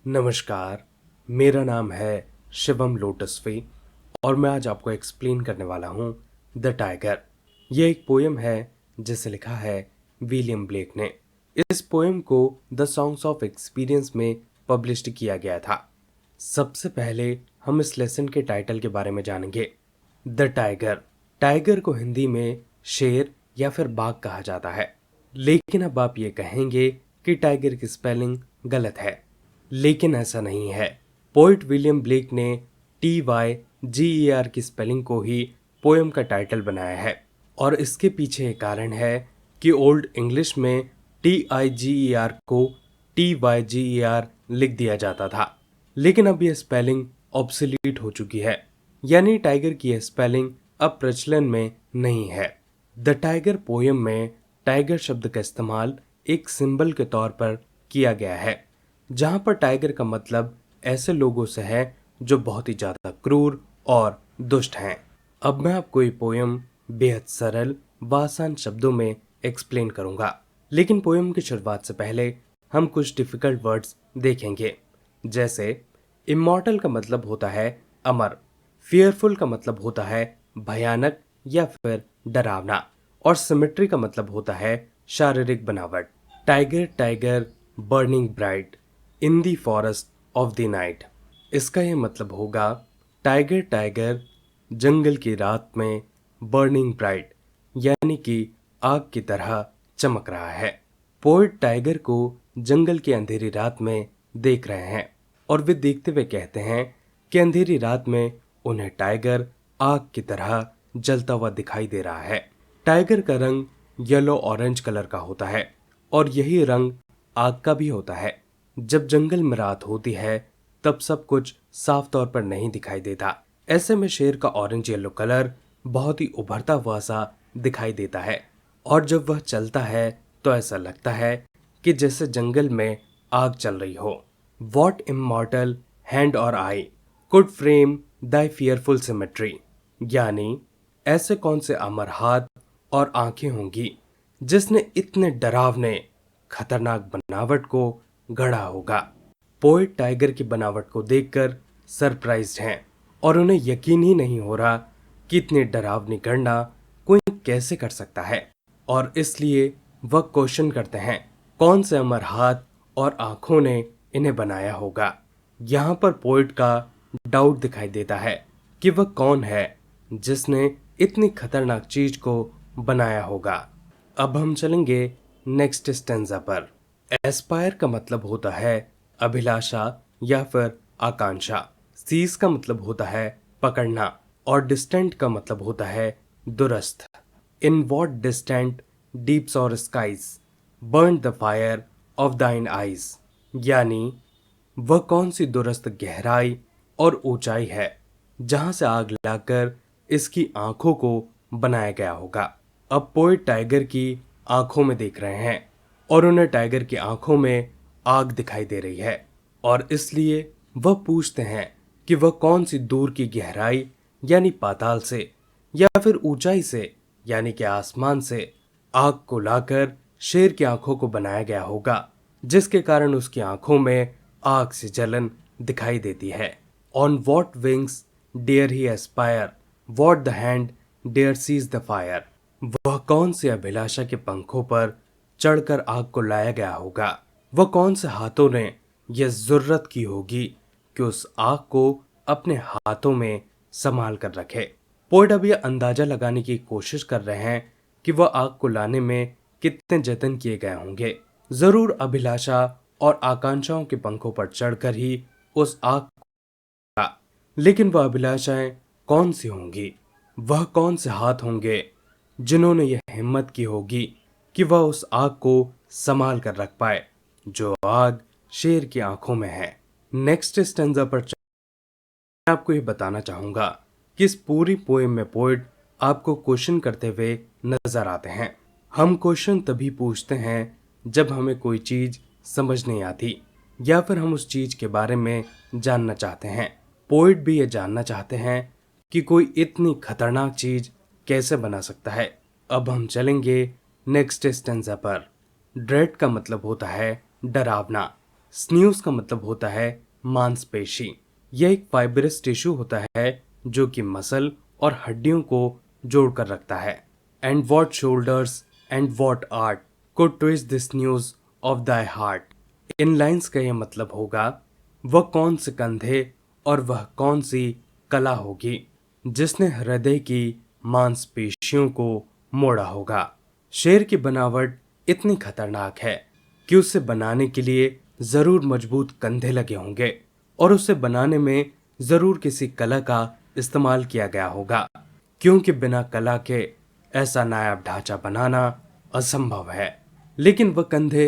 नमस्कार, मेरा नाम है शिवम लोटसवे और मैं आज आपको एक्सप्लेन करने वाला हूँ द टाइगर। ये एक पोएम है जिसे लिखा है विलियम ब्लेक ने। इस पोएम को द सॉन्ग्स ऑफ एक्सपीरियंस में पब्लिश्ड किया गया था। सबसे पहले हम इस लेसन के टाइटल के बारे में जानेंगे। The tiger. टाइगर को हिंदी में शेर या फिर बाघ कहा जाता है, लेकिन अब आप ये कहेंगे कि टाइगर की स्पेलिंग गलत है, लेकिन ऐसा नहीं है। पोइट विलियम ब्लेक ने TYGER की स्पेलिंग को ही पोएम का टाइटल बनाया है और इसके पीछे एक कारण है कि ओल्ड इंग्लिश में TIGER को TYGER लिख दिया जाता था, लेकिन अब यह स्पेलिंग ऑब्सोलीट हो चुकी है, यानी टाइगर की यह स्पेलिंग अब प्रचलन में नहीं है। द टाइगर पोएम में टाइगर शब्द का इस्तेमाल एक सिंबल के तौर पर किया गया है, जहां पर टाइगर का मतलब ऐसे लोगों से है जो बहुत ही ज्यादा क्रूर और दुष्ट हैं। अब मैं आपको ये पोयम बेहद सरल व आसान शब्दों में एक्सप्लेन करूंगा, लेकिन पोयम की शुरुआत से पहले हम कुछ डिफिकल्ट वर्ड्स देखेंगे। जैसे इमॉर्टल का मतलब होता है अमर, फियरफुल का मतलब होता है भयानक या फिर डरावना, और सिमेट्री का मतलब होता है शारीरिक बनावट। Tiger tiger burning bright in the forest of the night, इसका यह मतलब होगा टाइगर टाइगर जंगल की रात में बर्निंग ब्राइट, यानी कि आग की तरह चमक रहा है। पोएट टाइगर को जंगल की अंधेरी रात में देख रहे हैं और वे देखते हुए कहते हैं कि अंधेरी रात में उन्हें टाइगर आग की तरह जलता हुआ दिखाई दे रहा है। टाइगर का रंग येलो ऑरेंज कलर का होता है और यही रंग आग का भी होता है। जब जंगल में रात होती है तब सब कुछ साफ तौर पर नहीं दिखाई देता। ऐसे में शेर का ऑरेंज येलो कलर बहुत ही उभरता हुआ सा दिखाई देता है और जब वह चलता है तो ऐसा लगता है कि जैसे जंगल में आग चल रही हो। What immortal hand or I could frame thy fearful symmetry, यानी ऐसे कौन से अमर हाथ और आंखें होंगी जिसने इतने डरावने खतरनाक बनावट को गढ़ा होगा। पोएट टाइगर की बनावट को देखकर सरप्राइज्ड हैं और उन्हें यकीन ही नहीं हो रहा कि इतनी डरावनी गणना कोई कैसे कर सकता है, और इसलिए वह क्वेश्चन करते हैं कौन से अमर हाथ और आंखों ने इन्हें बनाया होगा। यहाँ पर पोएट का डाउट दिखाई देता है कि वह कौन है जिसने इतनी खतरनाक चीज को बनाया होगा। अब हम चलेंगे नेक्स्ट स्टेंजा पर। एस्पायर का मतलब होता है अभिलाषा या फिर आकांक्षा। सीज का मतलब होता है पकड़ना और डिस्टेंट का मतलब होता है दुरस्थ। इन वॉट डिस्टेंट डीप्स और skies burn the fire of thine eyes, यानी वह कौन सी दुरस्थ गहराई और ऊंचाई है जहां से आग लाकर इसकी आंखों को बनाया गया होगा। अब पोएट टाइगर की आंखों में देख रहे हैं और उन्हें टाइगर की आंखों में आग दिखाई दे रही है और इसलिए वह पूछते हैं कि वह कौन सी दूर की गहराई यानी पाताल से या फिर ऊंचाई से यानी कि आसमान से आग को लाकर शेर की आंखों को बनाया गया होगा, जिसके कारण उसकी आंखों में आग से जलन दिखाई देती है। On what wings dare he aspire what the hand dare seize the fire, वह कौन सी अभिलाषा के पंखों पर चढ़कर आग को लाया गया होगा। वह कौन से हाथों ने यह जुर्रत की होगी कि उस आग को अपने हाथों में संभाल कर रखे। पोएट अब यह अंदाजा लगाने की कोशिश कर रहे हैं कि वह आग को लाने में कितने जतन किए गए होंगे। जरूर अभिलाषा और आकांक्षाओं के पंखों पर चढ़कर ही उस आग को, लेकिन वह अभिलाषाएं कौन सी होंगी, वह कौन से हाथ होंगे जिन्होंने यह हिम्मत की होगी कि वह उस आग को संभाल कर रख पाए जो आग शेर की आंखों में है। नेक्स्ट स्टेंजा पर मैं आपको ये बताना चाहूंगा कि इस पूरी पोएम में पोएट आपको क्वेश्चन करते हुए नजर आते हैं। हम क्वेश्चन तभी पूछते हैं जब हमें कोई चीज समझ नहीं आती या फिर हम उस चीज के बारे में जानना चाहते हैं। पोएट भी ये जानना चाहते हैं कि कोई इतनी खतरनाक चीज कैसे बना सकता है। अब हम चलेंगे नेक्स्ट स्टेंजा पर। ड्रेड का मतलब होता है डरावना स्न्यूज का मतलब होता है मांसपेशी। यह एक फाइब्रस टिश्यू होता है जो कि मसल और हड्डियों को जोड़कर रखता है। And what shoulders and what art could twist this news of thy heart। In lines का यह मतलब होगा, वह कौन से कंधे और वह कौन सी कला होगी जिसने हृदय की मांसपेशियों को मोड़ा होगा। शेर की बनावट इतनी खतरनाक है कि उसे बनाने के लिए जरूर मजबूत कंधे लगे होंगे और उसे बनाने में जरूर किसी कला का इस्तेमाल किया गया होगा, क्योंकि बिना कला के ऐसा नायाब ढांचा बनाना असंभव है। लेकिन वह कंधे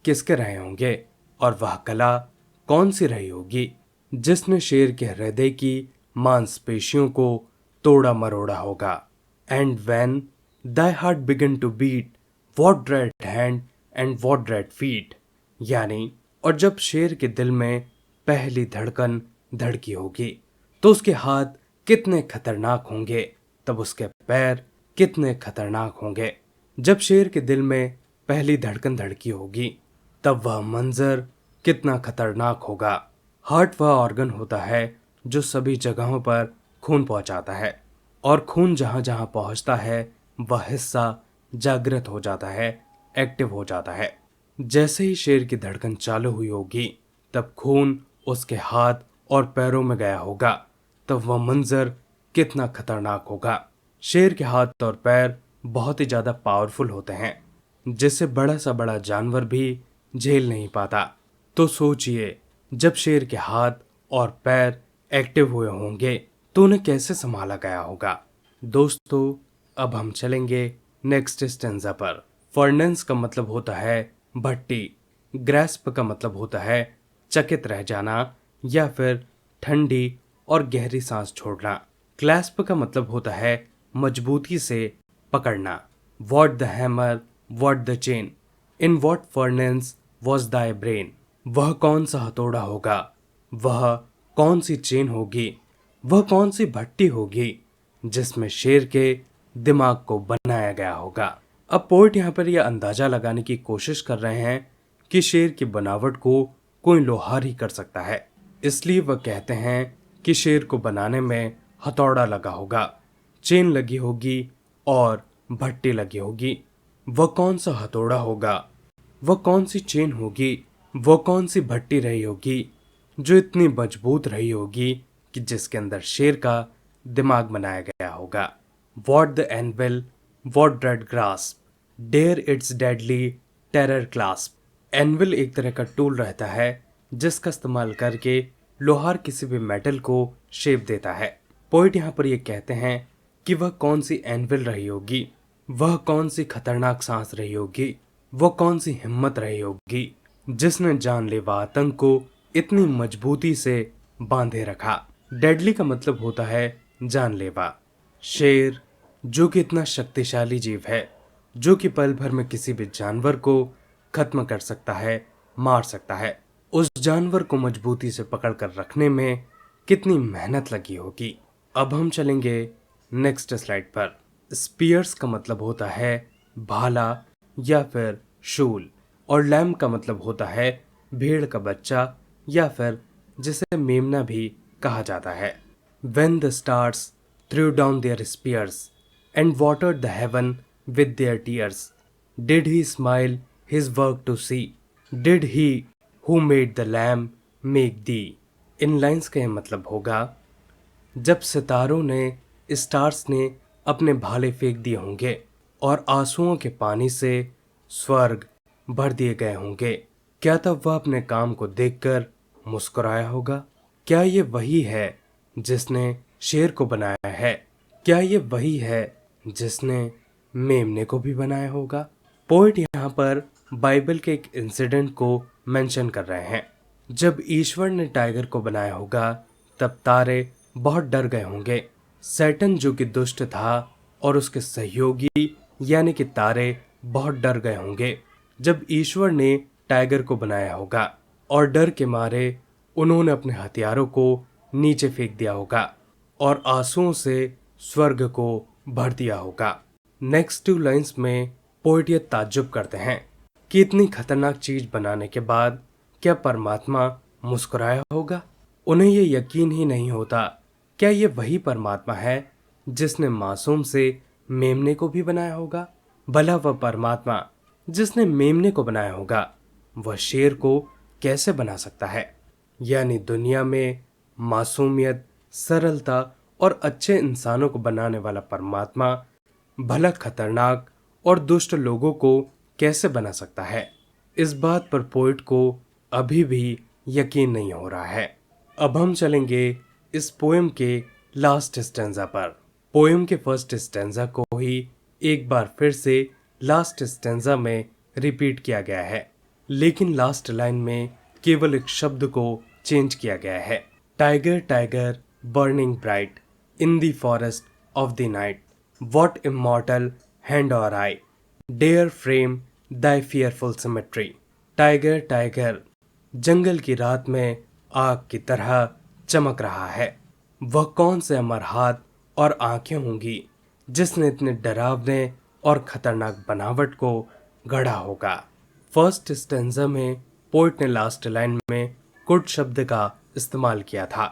किसके रहे होंगे और वह कला कौन सी रही होगी जिसने शेर के हृदय की मांसपेशियों को तोड़ा मरोड़ा होगा। And when thy heart began to beat, what dread hand and what dread feet। यानी और जब शेर के दिल में पहली धड़कन धड़की होगी तो उसके हाथ कितने खतरनाक होंगे, तब उसके पैर कितने खतरनाक होंगे। जब शेर के दिल में पहली धड़कन धड़की होगी तब वह मंजर कितना खतरनाक होगा। हार्ट वह ऑर्गन होता है जो सभी जगहों पर खून पहुंचाता है और खून जहां जहां पहुंचता है वह हिस्सा जागृत हो जाता है, एक्टिव हो जाता है। जैसे ही शेर की धड़कन चालू हुई होगी तब खून उसके हाथ और पैरों में गया होगा, तब वह मंजर कितना खतरनाक होगा। शेर के हाथ और पैर बहुत ही ज्यादा पावरफुल होते हैं जिसे बड़ा सा बड़ा जानवर भी झेल नहीं पाता। तो सोचिए, जब शेर के हाथ और पैर एक्टिव हुए होंगे तो उन्हें कैसे संभाला गया होगा। दोस्तों, अब हम चलेंगे नेक्स्ट स्टेंजा पर। फर्नेंस का मतलब होता है भट्टी। ग्रैस्प का मतलब होता है चकित रह जाना या फिर ठंडी और गहरी सांस छोड़ना। क्लैस्प का मतलब होता है मजबूती से पकड़ना। What the hammer, what the chain, in what furnace was thy brain. वह कौन सा हथौड़ा होगा, वह कौन सी चेन होगी, वह कौन सी भट्टी होगी जिसमें शेर के दिमाग को बनाया गया होगा। अब पोएट यहाँ पर यह अंदाजा लगाने की कोशिश कर रहे हैं कि शेर की बनावट को कोई लोहार ही कर सकता है, इसलिए वह कहते हैं कि शेर को बनाने में हथौड़ा लगा होगा, चेन लगी होगी और भट्टी लगी होगी। वह कौन सा हथौड़ा होगा, वह कौन सी चेन होगी, वह कौन सी भट्टी रही होगी जो इतनी मजबूत रही होगी कि जिसके अंदर शेर का दिमाग बनाया गया होगा। What the anvil, what dread grasp, dare its deadly terrors clasp. Anvil एक तरह का टूल रहता है जिसका इस्तेमाल करके लोहार किसी भी मेटल को शेप देता है। पोइट यहाँ पर ये कहते हैं कि वह कौन सी एनविल रही होगी, वह कौन सी खतरनाक सांस रही होगी, वह कौन सी हिम्मत रही होगी जिसने जानलेवा आतंक को इतनी मजबूती से बांधे रखा। डेडली का मतलब होता है जानलेवा। शेर जो कि इतना शक्तिशाली जीव है जो कि पल भर में किसी भी जानवर को खत्म कर सकता है, मार सकता है, उस जानवर को मजबूती से पकड़कर रखने में कितनी मेहनत लगी होगी। अब हम चलेंगे नेक्स्ट स्लाइड पर। स्पीयर्स का मतलब होता है भाला या फिर शूल और लैम का मतलब होता है भेड़ का बच्चा या फिर जिसे मेमना भी कहा जाता है। When the stars threw down their spears and watered the heaven with their tears, did he smile his work to see? Did he who made the lamb make thee? In lines का यह मतलब होगा, जब सितारों ने, stars ने अपने भाले फेंक दिए होंगे और आंसुओं के पानी से स्वर्ग भर दिए गए होंगे, क्या तब वह अपने काम को देखकर मुस्कुराया होगा? क्या ये वही है जिसने शेर को बनाया है? क्या ये वही है जिसने मेमने को भी बनाया होगा? पोइट यहाँ पर बाइबल के एक इंसिडेंट को मेंशन कर रहे हैं। जब ईश्वर ने टाइगर को बनाया होगा तब तारे बहुत डर गए होंगे। सैटन जो कि दुष्ट था और उसके सहयोगी यानी कि तारे बहुत डर गए होंगे जब ईश्वर ने टाइगर को बनाया होगा और डर के मारे उन्होंने अपने हथियारों को नीचे फेंक दिया होगा और आंसुओं से स्वर्ग को भर दिया होगा। नेक्स्ट 2 लाइंस में पोएट ये ताज्जुब करते हैं कि इतनी खतरनाक चीज बनाने के बाद क्या परमात्मा मुस्कुराया होगा? उन्हें ये यकीन ही नहीं होता। क्या ये वही परमात्मा है जिसने मासूम से मेमने को भी बनाया होगा? भला वह परमात्मा जिसने मेमने को बनाया होगा, वह शेर को कैसे बना सकता है? यानी दुनिया में मासूमियत, सरलता और अच्छे इंसानों को बनाने वाला परमात्मा भला खतरनाक और दुष्ट लोगों को कैसे बना सकता है? इस बात पर पोइट को अभी भी यकीन नहीं हो रहा है। अब हम चलेंगे इस पोएम के लास्ट स्टैंजा पर। पोएम के फर्स्ट स्टैंजा को ही एक बार फिर से लास्ट स्टैंजा में रिपीट किया गया है, लेकिन लास्ट लाइन में केवल एक शब्द को चेंज किया गया है। Tiger tiger burning bright in the forest of the night, what immortal hand or eye dare frame thy fearful symmetry. Tiger tiger जंगल की रात में आग की तरह चमक रहा है, वह कौन से अमर हाथ और आंखें होंगी जिसने इतने डरावने और खतरनाक बनावट को गढ़ा होगा। फर्स्ट स्टेंजा में पोइट ने लास्ट लाइन में कुड शब्द का इस्तेमाल किया था।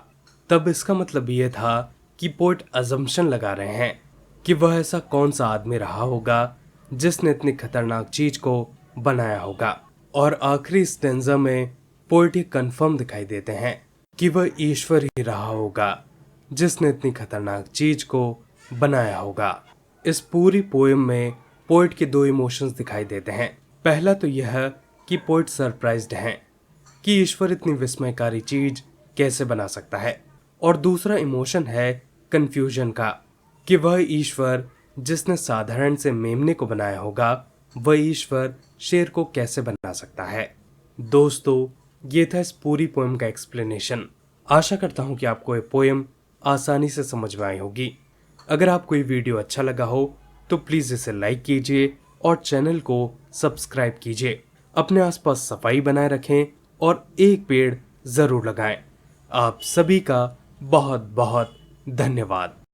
तब इसका मतलब ये था कि पोइट अजम्पशन लगा रहे हैं कि वह ऐसा कौन सा आदमी रहा होगा जिसने इतनी खतरनाक चीज को बनाया होगा। और आखिरी स्टेंजा में पोइट ये कंफर्म दिखाई देते हैं कि वह ईश्वर ही रहा होगा जिसने इतनी खतरनाक चीज को बनाया होगा। इस पूरी पोएम में पोइट के दो इमोशंस दिखाई देते हैं। पहला तो यह कि पोइट सरप्राइज्ड हैं कि ईश्वर इतनी विस्मयकारी चीज कैसे बना सकता है, और दूसरा इमोशन है कंफ्यूजन का कि वह ईश्वर जिसने साधारण से मेमने को बनाया होगा, वह ईश्वर शेर को कैसे बना सकता है। दोस्तों, ये था इस पूरी पोएम का एक्सप्लेनेशन। आशा करता हूँ कि आपको ये पोएम आसानी से समझ में आई होगी। अगर आपको ये वीडियो अच्छा लगा हो तो प्लीज़ इसे लाइक कीजिए और चैनल को सब्सक्राइब कीजिए। अपने आसपास सफाई बनाए रखें और एक पेड़ ज़रूर लगाएं। आप सभी का बहुत बहुत धन्यवाद।